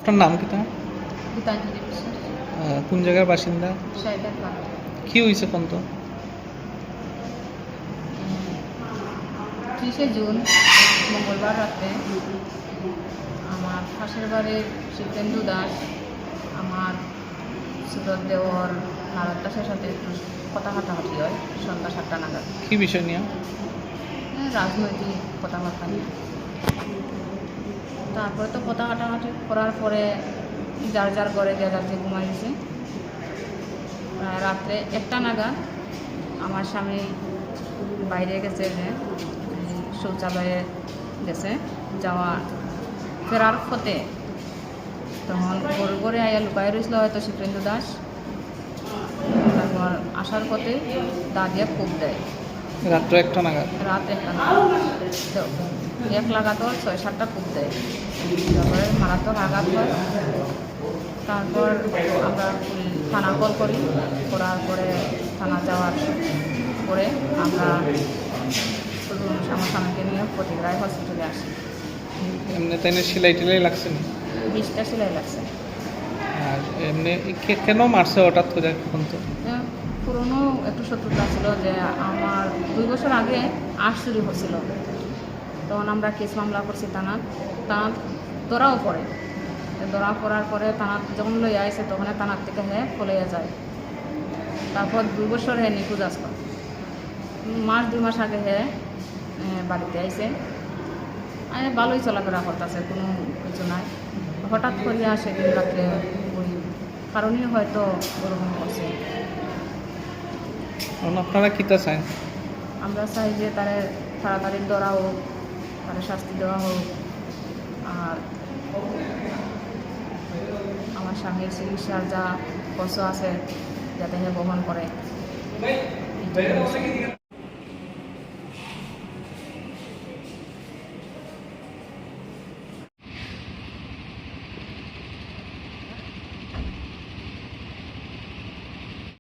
আপনার নাম কি তা? গীতাঞ্জলি বিশ্বাস, কোন জায়গার বাসিন্দা? সাইদার পাড়া। কি হয়েছে কোন তো? 30শে জুন মঙ্গলবার রাতে আমার পাশের বাড়ির শিবেন্দু দাস আমার সুরত দেওয়ার নারদ দাসের সাথে একটু কথা কাটাকাটি হয় সন্ধ্যা 7টা নাগাদ। কি বিষয় নিয়ে? রাজনৈতিক কথাবার্তা নিয়ে। তারপরে তো কথা কাটাকাটি করার পরে যার যার ঘরে যে ঘুমাই গেছে। রাত্রে 1টা নাগাদ আমার স্বামী বাইরে গেছে, যে শৌচালয়ে গেছে, ফেরার পথে তখন গড়ে আইয়া লুকায় রয়েছিল হয়তো শিবেন্দু দাস। তারপর আসার পথে দা দিয়ে কূপ দেয় রাত্র 1টা নাগাদ। রাত 1টা নাগাদ। তো 1 লাগাতার 6-7টা কূপ দেয়, তারপরে মারাত্মক আঘাত হয়। তারপর আমরা থানা কল করার পরে থানা যাওয়ার পরে আমরা আমার স্বামীকে নিয়ে প্রতিগ্রায় হসপিটালে আসি। এমনি তাই সেলাই টেলাই লাগছে না? 20টা সেলাই লাগছে। আর এমনি কেন মারছে হঠাৎ করে এখন তো? পুরনো একটু শত্রুতা ছিল, যে আমার 2 বছর আগে আশ চুরি হচ্ছিল, তখন আমরা কেস মামলা করছি থানাত ধরাও পড়ে। ধরা পড়ার পরে থানাত যখন লইয়া আইসে তখন থানার থেকে ফলাইয়া যায়। তারপর 2 বছর নিখোঁজ আসলো। 2 মাস আগে বাড়িতে আইসে, ভালোই চলাফেরা করতেছে, কোনো কিছু নাই। হঠাৎ করিয়া সেদিন রাত্রে ওই কারণেই হয়তো ওরকম করছে। আপনারা কী তা চান? আমরা চাই যে তাড়াতাড়ি ধরা হোক, তার শাস্তি দেওয়া হোক, আর আমার স্বামীর চিকিৎসার যা খরচ আছে যাতে বহন করে।